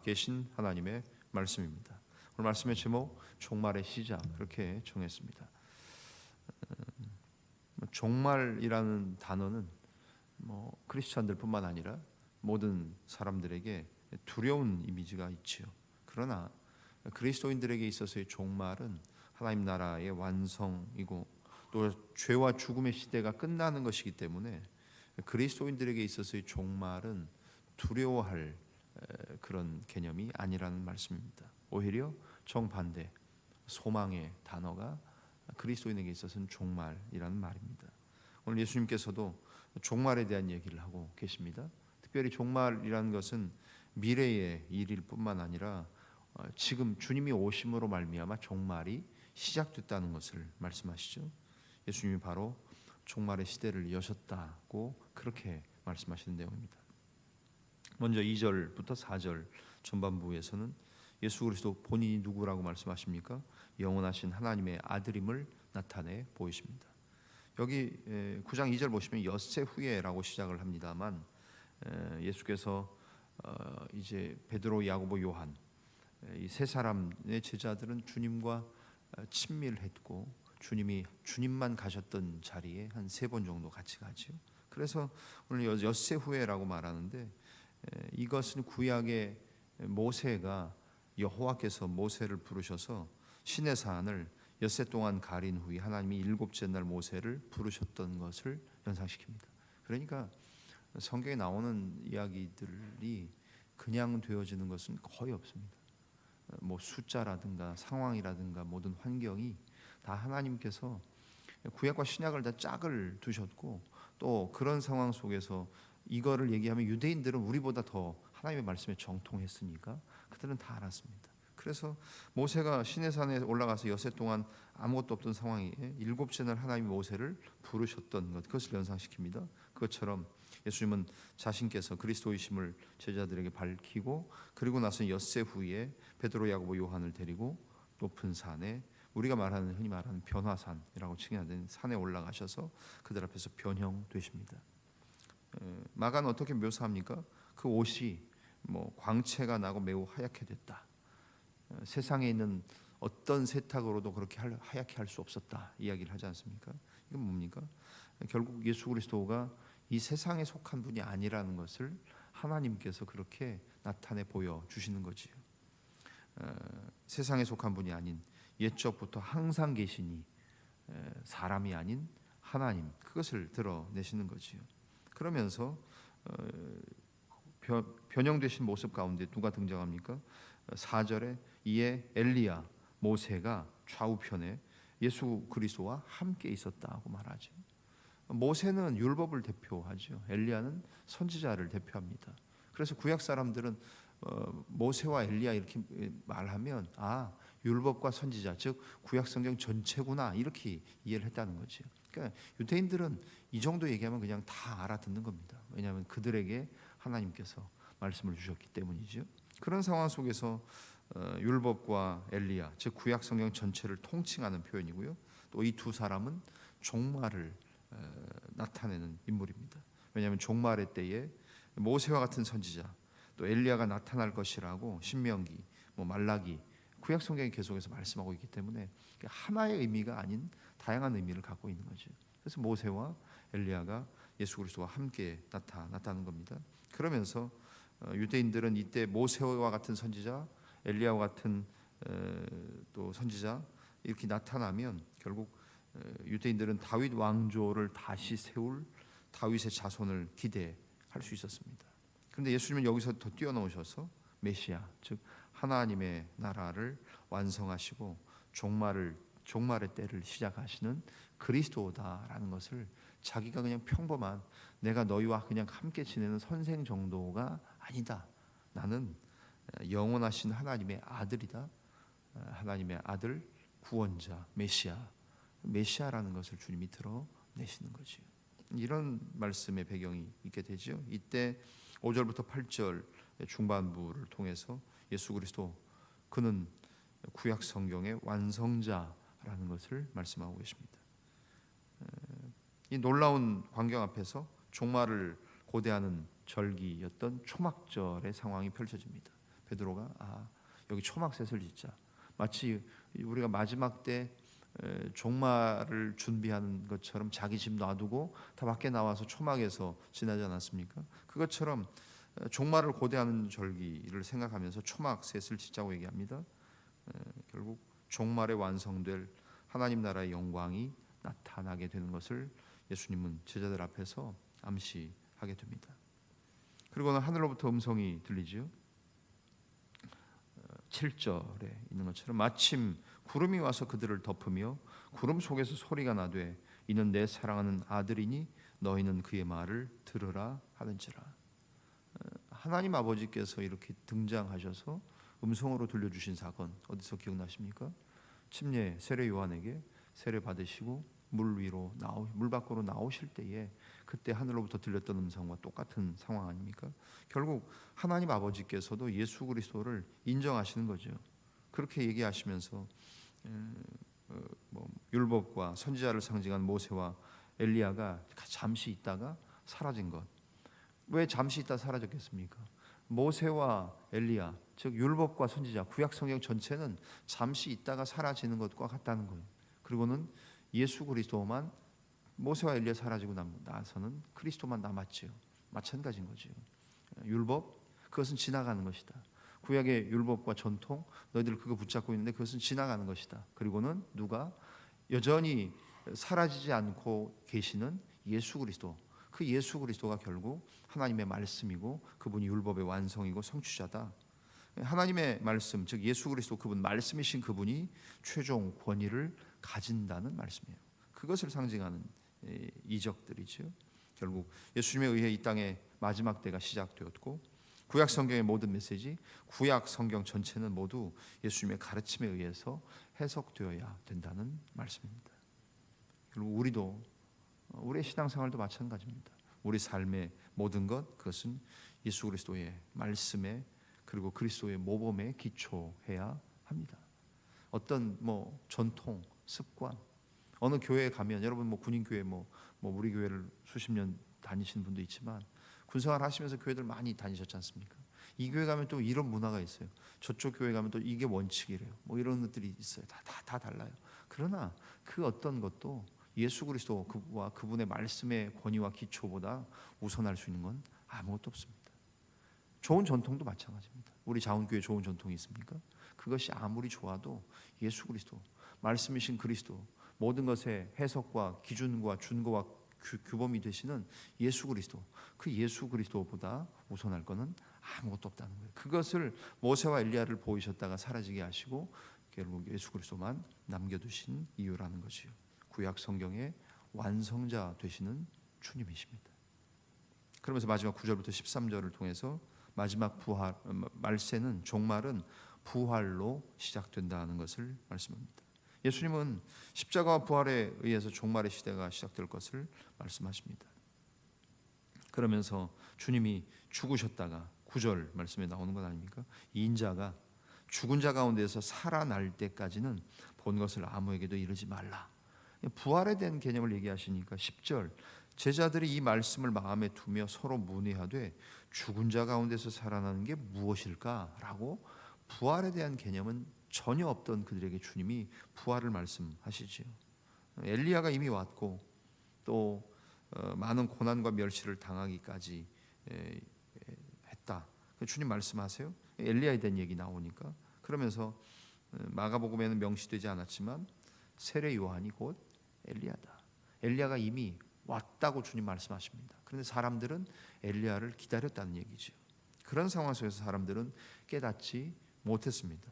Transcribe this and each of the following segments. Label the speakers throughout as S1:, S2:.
S1: 계신 하나님의 말씀입니다. 오늘 말씀의 제목 종말의 시작 그렇게 정했습니다. 종말이라는 단어는 크리스천들뿐만 아니라 모든 사람들에게 두려운 이미지가 있지요. 그러나 그리스도인들에게 있어서의 종말은 하나님 나라의 완성이고 또 죄와 죽음의 시대가 끝나는 것이기 때문에 그리스도인들에게 있어서의 종말은 두려워할 그런 개념이 아니라는 말씀입니다. 오히려 정반대, 소망의 단어가 그리스도인에게 있어서는 종말이라는 말입니다. 오늘 예수님께서도 종말에 대한 얘기를 하고 계십니다. 특별히 종말이라는 것은 미래의 일일 뿐만 아니라 지금 주님이 오심으로 말미암아 종말이 시작됐다는 것을 말씀하시죠. 예수님이 바로 종말의 시대를 여셨다고 그렇게 말씀하시는 내용입니다. 먼저 2절부터 4절 전반부에서는 예수 그리스도 본인이 누구라고 말씀하십니까? 영원하신 하나님의 아들임을 나타내 보이십니다. 여기 9장 2절 보시면 엿새 후에라고 시작을 합니다만 예수께서 이제 베드로, 야고보, 요한 이 세 사람의 제자들은 주님과 친밀했고 주님만 가셨던 자리에 한 3번 정도 같이 가지요. 그래서 오늘 엿새 후에라고 말하는데 이것은 구약의 모세가 여호와께서 모세를 부르셔서 시내산을 엿새 동안 가린 후에 하나님이 7째 날 모세를 부르셨던 것을 연상시킵니다. 그러니까 성경에 나오는 이야기들이 그냥 되어지는 것은 거의 없습니다. 숫자라든가 상황이라든가 모든 환경이 다 하나님께서 구약과 신약을 다 짝을 두셨고 또 그런 상황 속에서 이거를 얘기하면 유대인들은 우리보다 더 하나님의 말씀에 정통했으니까 그들은 다 알았습니다. 그래서 모세가 시내산에 올라가서 엿새 동안 아무것도 없던 상황에 7째 날 하나님이 모세를 부르셨던 것, 그것을 연상시킵니다. 그것처럼 예수님은 자신께서 그리스도이심을 제자들에게 밝히고 그리고 나서 엿새 후에 베드로, 야고보, 요한을 데리고 높은 산에 우리가 흔히 말하는 변화산이라고 칭하는 산에 올라가셔서 그들 앞에서 변형되십니다. 마가는 어떻게 묘사합니까? 그 옷이 광채가 나고 매우 하얗게 됐다. 세상에 있는 어떤 세탁으로도 그렇게 하얗게 할 수 없었다 이야기를 하지 않습니까? 이건 뭡니까? 결국 예수 그리스도가 이 세상에 속한 분이 아니라는 것을 하나님께서 그렇게 나타내 보여주시는 거지요. 세상에 속한 분이 아닌 옛적부터 항상 계시니 사람이 아닌 하나님, 그것을 드러내시는 거지요. 그러면서 변형되신 모습 가운데 누가 등장합니까? 4절에 이에 엘리야, 모세가 좌우편에 예수 그리스도와 함께 있었다고 말하죠. 모세는 율법을 대표하죠. 엘리야는 선지자를 대표합니다. 그래서 구약 사람들은 모세와 엘리야 이렇게 말하면 율법과 선지자, 즉 구약 성경 전체구나 이렇게 이해를 했다는 거죠. 그러니까 유대인들은 이 정도 얘기하면 그냥 다 알아듣는 겁니다. 왜냐하면 그들에게 하나님께서 말씀을 주셨기 때문이죠. 그런 상황 속에서 율법과 엘리야, 즉 구약 성경 전체를 통칭하는 표현이고요. 또 이 두 사람은 종말을 나타내는 인물입니다. 왜냐하면 종말의 때에 모세와 같은 선지자, 또 엘리야가 나타날 것이라고 신명기, 말라기, 구약 성경이 계속해서 말씀하고 있기 때문에 하나의 의미가 아닌 다양한 의미를 갖고 있는 거죠. 그래서 모세와 엘리야가 예수 그리스도와 함께 나타났다는 겁니다. 그러면서 유대인들은 이때 모세와 같은 선지자, 엘리야와 같은 또 선지자 이렇게 나타나면 결국 유대인들은 다윗 왕조를 다시 세울 다윗의 자손을 기대할 수 있었습니다. 그런데 예수님은 여기서 더 뛰어넘으셔서 메시아, 즉 하나님의 나라를 완성하시고 종말의 때를 시작하시는 그리스도다라는 것을 자기가 그냥 평범한 내가 너희와 그냥 함께 지내는 선생 정도가 아니다. 나는 영원하신 하나님의 아들이다. 하나님의 아들, 구원자, 메시아라는 것을 주님이 드러내시는 거죠. 이런 말씀의 배경이 있게 되죠. 이때 5절부터 8절 중반부를 통해서 예수 그리스도 그는 구약 성경의 완성자라는 것을 말씀하고 계십니다. 이 놀라운 광경 앞에서 종말을 고대하는 절기였던 초막절의 상황이 펼쳐집니다. 베드로가 여기 초막셋을 짓자. 마치 우리가 마지막 때 종말을 준비하는 것처럼 자기 집 놔두고 다 밖에 나와서 초막에서 지나지 않았습니까? 그것처럼 종말을 고대하는 절기를 생각하면서 초막셋을 짓자고 얘기합니다. 결국 종말에 완성될 하나님 나라의 영광이 나타나게 되는 것을 예수님은 제자들 앞에서 암시하게 됩니다. 그리고는 하늘로부터 음성이 들리죠. 7절에 있는 것처럼 마침 구름이 와서 그들을 덮으며 구름 속에서 소리가 나되 이는 내 사랑하는 아들이니 너희는 그의 말을 들으라 하는지라. 하나님 아버지께서 이렇게 등장하셔서 음성으로 들려주신 사건 어디서 기억나십니까? 침례 세례 요한에게 세례 받으시고 물 밖으로 나오실 때에 그때 하늘로부터 들렸던 음성과 똑같은 상황 아닙니까? 결국 하나님 아버지께서도 예수 그리스도를 인정하시는 거죠. 그렇게 얘기하시면서 율법과 선지자를 상징한 모세와 엘리야가 잠시 있다가 사라진 것. 왜 잠시 있다 사라졌겠습니까? 모세와 엘리야, 즉 율법과 선지자, 구약 성경 전체는 잠시 있다가 사라지는 것과 같다는 거예요. 그리고는 예수 그리스도만 모세와 엘리야 사라지고 나서는 그리스도만 남았지요. 마찬가지인 거지요. 율법 그것은 지나가는 것이다. 구약의 율법과 전통 너희들 그거 붙잡고 있는데 그것은 지나가는 것이다. 그리고는 누가 여전히 사라지지 않고 계시는 예수 그리스도. 그 예수 그리스도가 결국 하나님의 말씀이고 그분이 율법의 완성이고 성취자다. 하나님의 말씀, 즉 예수 그리스도 그분 말씀이신 그분이 최종 권위를 가진다는 말씀이에요. 그것을 상징하는 이적들이죠. 결국 예수님에 의해 이 땅의 마지막 때가 시작되었고 구약 성경의 모든 메시지, 구약 성경 전체는 모두 예수님의 가르침에 의해서 해석되어야 된다는 말씀입니다. 결국 우리도 우리의 신앙생활도 마찬가지입니다. 우리 삶의 모든 것 그것은 예수 그리스도의 말씀에 그리고 그리스도의 모범에 기초해야 합니다. 어떤 전통, 습관, 어느 교회에 가면 여러분 군인 교회 우리 교회를 수십 년 다니신 분도 있지만 군생활 하시면서 교회들 많이 다니셨지 않습니까? 이 교회 가면 또 이런 문화가 있어요. 저쪽 교회 가면 또 이게 원칙이래요. 이런 것들이 있어요. 다 달라요. 그러나 그 어떤 것도 예수 그리스도와 그분의 말씀의 권위와 기초보다 우선할 수 있는 건 아무것도 없습니다. 좋은 전통도 마찬가지입니다. 우리 자원교회 좋은 전통이 있습니까? 그것이 아무리 좋아도 예수 그리스도, 말씀이신 그리스도, 모든 것의 해석과 기준과 준거와 규범이 되시는 예수 그리스도, 그 예수 그리스도보다 우선할 것은 아무것도 없다는 거예요. 그것을 모세와 엘리야를 보이셨다가 사라지게 하시고 결국 예수 그리스도만 남겨두신 이유라는 것이요. 구약 성경의 완성자 되시는 주님이십니다. 그러면서 마지막 9절부터 13절을 통해서 마지막 부활, 말세는 종말은 부활로 시작된다는 것을 말씀합니다. 예수님은 십자가와 부활에 의해서 종말의 시대가 시작될 것을 말씀하십니다. 그러면서 주님이 죽으셨다가 9절 말씀에 나오는 것 아닙니까? 이 인자가 죽은 자 가운데서 살아날 때까지는 본 것을 아무에게도 이르지 말라. 부활에 대한 개념을 얘기하시니까 10절 제자들이 이 말씀을 마음에 두며 서로 문의하되 죽은 자 가운데서 살아나는 게 무엇일까라고 부활에 대한 개념은 전혀 없던 그들에게 주님이 부활을 말씀하시지요. 엘리야가 이미 왔고 또 많은 고난과 멸시를 당하기까지 했다. 주님 말씀하세요. 엘리야에 대한 얘기 나오니까 그러면서 마가복음에는 명시되지 않았지만 세례 요한이 곧 엘리야다. 엘리야가 이미 왔다고 주님 말씀하십니다. 그런데 사람들은 엘리야를 기다렸다는 얘기죠. 그런 상황 속에서 사람들은 깨닫지 못했습니다.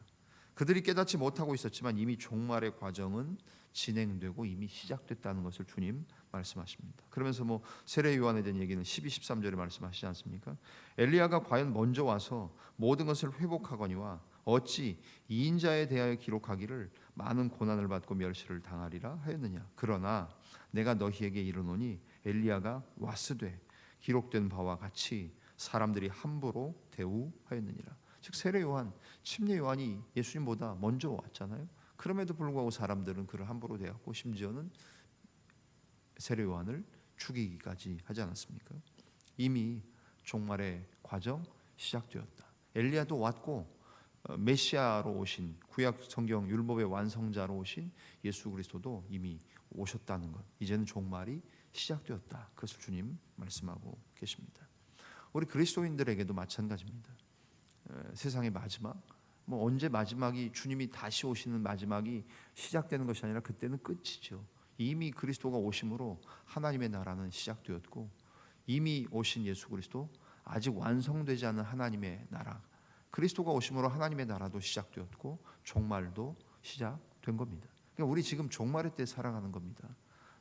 S1: 그들이 깨닫지 못하고 있었지만 이미 종말의 과정은 진행되고 이미 시작됐다는 것을 주님 말씀하십니다. 그러면서 세례 요한에 대한 얘기는 12, 13절에 말씀하시지 않습니까? 엘리야가 과연 먼저 와서 모든 것을 회복하거니와 어찌 이 인자에 대하여 기록하기를 많은 고난을 받고 멸시를 당하리라 하였느냐. 그러나 내가 너희에게 이르노니 엘리야가 왔으되 기록된 바와 같이 사람들이 함부로 대우하였느니라. 즉 세례 요한, 침례 요한이 예수님보다 먼저 왔잖아요. 그럼에도 불구하고 사람들은 그를 함부로 대하고 심지어는 세례 요한을 죽이기까지 하지 않았습니까? 이미 종말의 과정 시작되었다. 엘리야도 왔고 메시아로 오신 구약 성경 율법의 완성자로 오신 예수 그리스도도 이미 오셨다는 것, 이제는 종말이 시작되었다. 그것을 주님 말씀하고 계십니다. 우리 그리스도인들에게도 마찬가지입니다. 세상의 마지막, 언제 마지막이, 주님이 다시 오시는 마지막이 시작되는 것이 아니라 그때는 끝이죠. 이미 그리스도가 오심으로 하나님의 나라는 시작되었고, 이미 오신 예수 그리스도, 아직 완성되지 않은 하나님의 나라, 그리스도가 오심으로 하나님의 나라도 시작되었고 종말도 시작된 겁니다. 그러니까 우리 지금 종말의 때 살아가는 겁니다.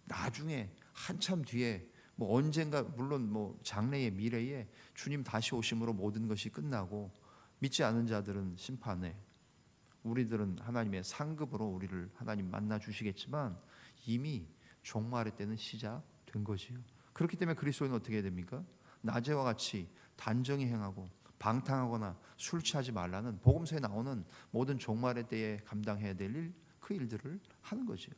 S1: 나중에 한참 뒤에 언젠가, 물론 장래의 미래에 주님 다시 오심으로 모든 것이 끝나고 믿지 않은 자들은 심판에, 우리들은 하나님의 상급으로 우리를 하나님 만나 주시겠지만 이미 종말의 때는 시작된 거지요. 그렇기 때문에 그리스도인은 어떻게 해야 됩니까? 낮에와 같이 단정히 행하고 방탕하거나 술 취하지 말라는 복음서에 나오는 모든 종말의 때에 감당해야 될 일, 그 일들을 하는 거지요.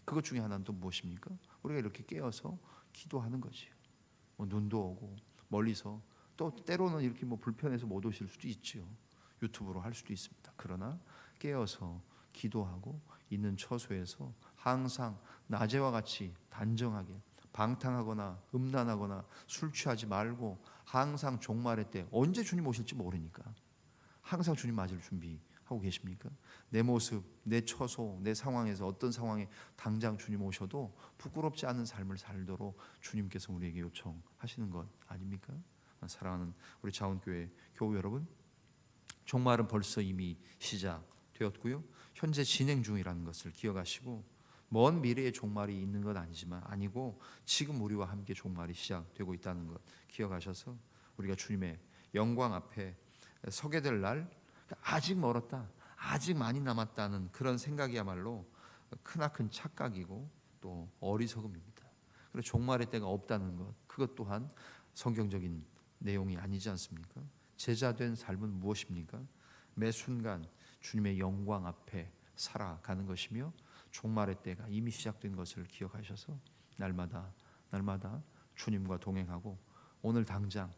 S1: 그것 중에 하나는 또 무엇입니까? 우리가 이렇게 깨어서 기도하는 거지요. 눈도 오고 멀리서, 또 때로는 이렇게 불편해서 못 오실 수도 있지요. 유튜브로 할 수도 있습니다. 그러나 깨어서 기도하고 있는 처소에서 항상 낮에와 같이 단정하게 방탕하거나 음란하거나 술 취하지 말고, 항상 종말의 때, 언제 주님 오실지 모르니까 항상 주님 맞을 준비하고 계십니까? 내 모습, 내 처소, 내 상황에서 어떤 상황에 당장 주님 오셔도 부끄럽지 않은 삶을 살도록 주님께서 우리에게 요청하시는 것 아닙니까? 사랑하는 우리 자원교회 교우 여러분, 종말은 벌써 이미 시작되었고요, 현재 진행 중이라는 것을 기억하시고, 먼 미래에 종말이 있는 건 아니고 지금 우리와 함께 종말이 시작되고 있다는 것 기억하셔서, 우리가 주님의 영광 앞에 서게 될 날, 아직 멀었다, 아직 많이 남았다는 그런 생각이야말로 크나큰 착각이고 또 어리석음입니다. 그리고 종말의 때가 없다는 것, 그것 또한 성경적인 내용이 아니지 않습니까? 제자된 삶은 무엇입니까? 매 순간 주님의 영광 앞에 살아가는 것이며, 종말의 때가 이미 시작된 것을 기억하셔서 날마다 주님과 동행하고, 오늘 당장,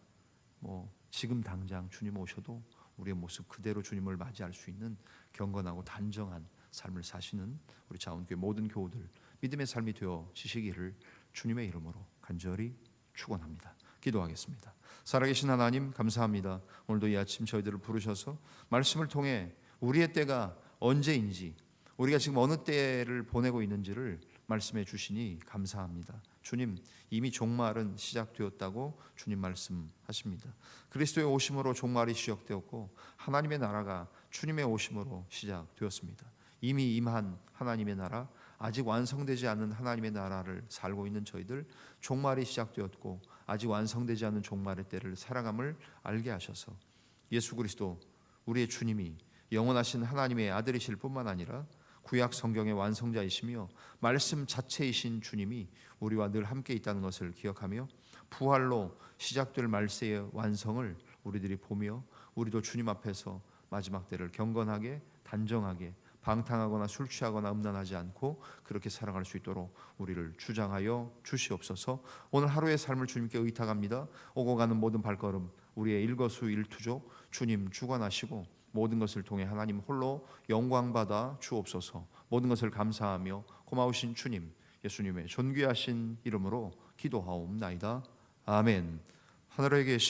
S1: 지금 당장 주님 오셔도 우리의 모습 그대로 주님을 맞이할 수 있는 경건하고 단정한 삶을 사시는 우리 자원교회 모든 교우들 믿음의 삶이 되어지시기를 주님의 이름으로 간절히 축원합니다. 기도하겠습니다. 살아계신 하나님, 감사합니다. 오늘도 이 아침 저희들을 부르셔서 말씀을 통해 우리의 때가 언제인지, 우리가 지금 어느 때를 보내고 있는지를 말씀해 주시니 감사합니다. 주님, 이미 종말은 시작되었다고 주님 말씀하십니다. 그리스도의 오심으로 종말이 시작되었고 하나님의 나라가 주님의 오심으로 시작되었습니다. 이미 임한 하나님의 나라, 아직 완성되지 않은 하나님의 나라를 살고 있는 저희들, 종말이 시작되었고 아직 완성되지 않은 종말의 때를 살아감을 알게 하셔서, 예수 그리스도 우리의 주님이 영원하신 하나님의 아들이실 뿐만 아니라 구약 성경의 완성자이시며 말씀 자체이신 주님이 우리와 늘 함께 있다는 것을 기억하며, 부활로 시작될 말세의 완성을 우리들이 보며, 우리도 주님 앞에서 마지막 때를 경건하게 단정하게 방탕하거나 술 취하거나 음란하지 않고 그렇게 살아갈 수 있도록 우리를 주장하여 주시옵소서. 오늘 하루의 삶을 주님께 의탁합니다. 오고 가는 모든 발걸음 우리의 일거수일투족 주님 주관하시고, 모든 것을 통해 하나님 홀로 영광받아 주옵소서. 모든 것을 감사하며 고마우신 주님, 예수님의 존귀하신 이름으로 기도하옵나이다. 아멘. 하늘에 계신